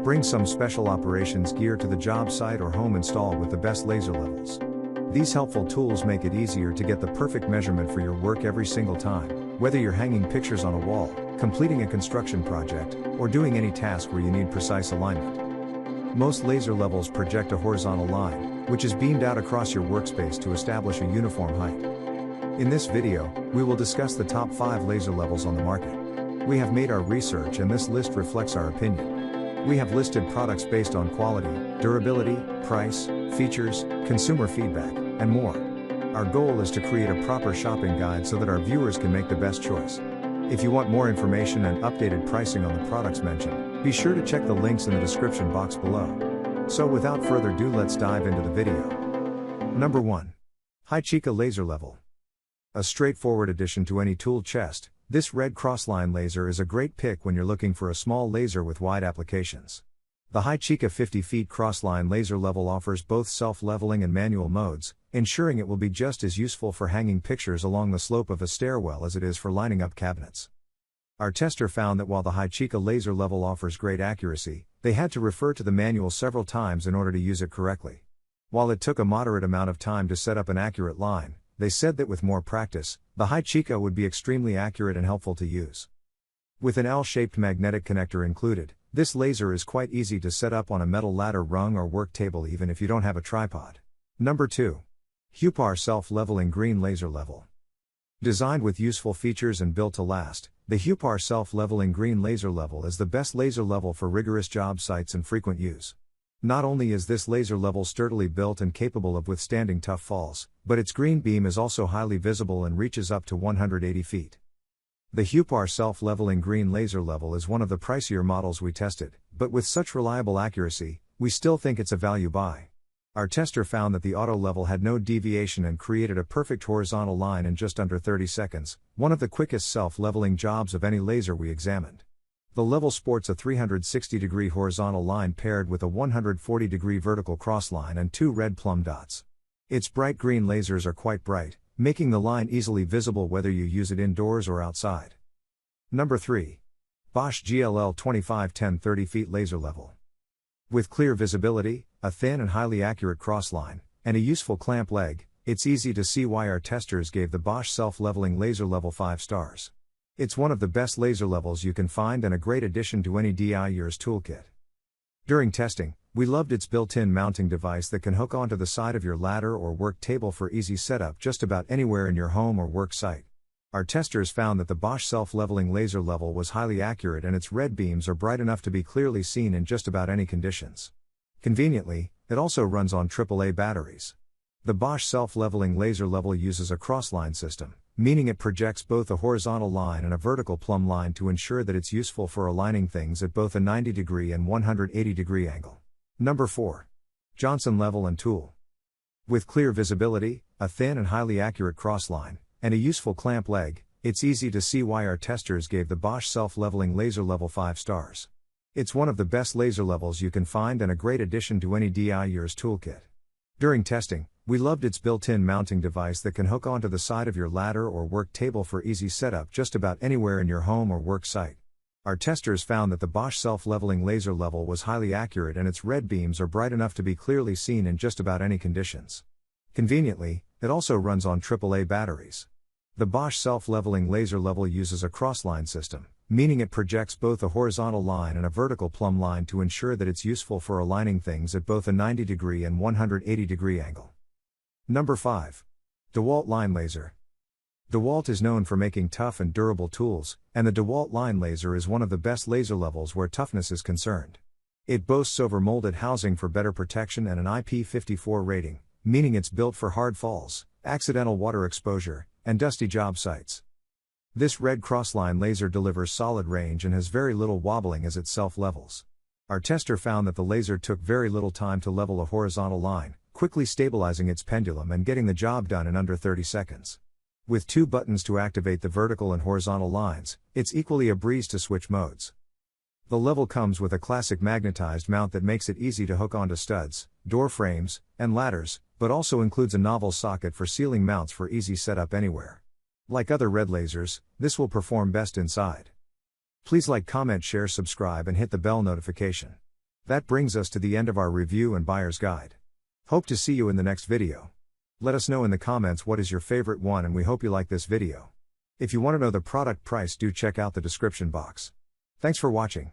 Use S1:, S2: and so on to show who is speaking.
S1: bring some special operations gear to the job site or home install with the best laser levels. These helpful tools make it easier to get the perfect measurement for your work every single time, whether you're hanging pictures on a wall, completing a construction project, or doing any task where you need precise alignment. Most laser levels project a horizontal line, which is beamed out across your workspace to establish a uniform height. In this video, we will discuss the top 5 laser levels on the market. We have made our research and this list reflects our opinion. We have listed products based on quality, durability, price, features, consumer feedback, and more. Our goal is to create a proper shopping guide so that our viewers can make the best choice. If you want more information and updated pricing on the products mentioned, be sure to check the links in the description box below. So without further ado, let's dive into the video. Number 1. High-Chica Laser Level. A straightforward addition to any tool chest, this red crossline laser is a great pick when you're looking for a small laser with wide applications. The High-Chica 50 feet crossline laser level offers both self-leveling and manual modes, ensuring it will be just as useful for hanging pictures along the slope of a stairwell as it is for lining up cabinets. Our tester found that while the High-Chica laser level offers great accuracy, they had to refer to the manual several times in order to use it correctly. While it took a moderate amount of time to set up an accurate line, they said that with more practice, the High-Chica would be extremely accurate and helpful to use. With an L-shaped magnetic connector included, this laser is quite easy to set up on a metal ladder rung or work table even if you don't have a tripod. Number 2. Hupar Self-Leveling Green Laser Level. Designed with useful features and built to last, the Hupar Self-Leveling Green Laser Level is the best laser level for rigorous job sites and frequent use. Not only is this laser level sturdily built and capable of withstanding tough falls, but its green beam is also highly visible and reaches up to 180 feet. The Hupar Self-Leveling Green Laser Level is one of the pricier models we tested, but with such reliable accuracy, we still think it's a value buy. Our tester found that the auto level had no deviation and created a perfect horizontal line in just under 30 seconds, one of the quickest self-leveling jobs of any laser we examined. The level sports a 360-degree horizontal line paired with a 140-degree vertical crossline and 2 red plumb dots. Its bright green lasers are quite bright, making the line easily visible whether you use it indoors or outside. Number 3. Bosch GLL 2510 30 feet laser level. With clear visibility, a thin and highly accurate crossline, and a useful clamp leg, it's easy to see why our testers gave the Bosch self-leveling laser level 5 stars. It's one of the best laser levels you can find and a great addition to any DIYer's toolkit. During testing, we loved its built-in mounting device that can hook onto the side of your ladder or work table for easy setup just about anywhere in your home or work site. Our testers found that the Bosch self-leveling laser level was highly accurate and its red beams are bright enough to be clearly seen in just about any conditions. Conveniently, it also runs on AAA batteries. The Bosch self-leveling laser level uses a crossline system, meaning it projects both a horizontal line and a vertical plumb line to ensure that it's useful for aligning things at both a 90-degree and 180-degree angle. Number 4. Johnson Level & Tool. With clear visibility, a thin and highly accurate crossline, and a useful clamp leg, it's easy to see why our testers gave the Bosch self-leveling laser level 5 stars. It's one of the best laser levels you can find and a great addition to any DIYer's toolkit. During testing, we loved its built-in mounting device that can hook onto the side of your ladder or work table for easy setup just about anywhere in your home or work site. Our testers found that the Bosch self-leveling laser level was highly accurate and its red beams are bright enough to be clearly seen in just about any conditions. Conveniently, it also runs on AAA batteries. The Bosch self-leveling laser level uses a crossline system, meaning it projects both a horizontal line and a vertical plumb line to ensure that it's useful for aligning things at both a 90-degree and 180-degree angle. Number 5. DeWalt Line Laser. DeWalt is known for making tough and durable tools, and the DeWalt Line Laser is one of the best laser levels where toughness is concerned. It boasts over-molded housing for better protection and an IP54 rating, meaning it's built for hard falls, accidental water exposure, and dusty job sites. This red crossline laser delivers solid range and has very little wobbling as it self-levels. Our tester found that the laser took very little time to level a horizontal line, quickly stabilizing its pendulum and getting the job done in under 30 seconds. With 2 buttons to activate the vertical and horizontal lines, it's equally a breeze to switch modes. The level comes with a classic magnetized mount that makes it easy to hook onto studs, door frames, and ladders, but also includes a novel socket for ceiling mounts for easy setup anywhere. Like other red lasers, this will perform best inside. Please like, comment, share, subscribe and hit the bell notification. That brings us to the end of our review and buyer's guide. Hope to see you in the next video. Let us know in the comments what is your favorite one, and we hope you like this video. If you want to know the product price, do check out the description box. Thanks for watching.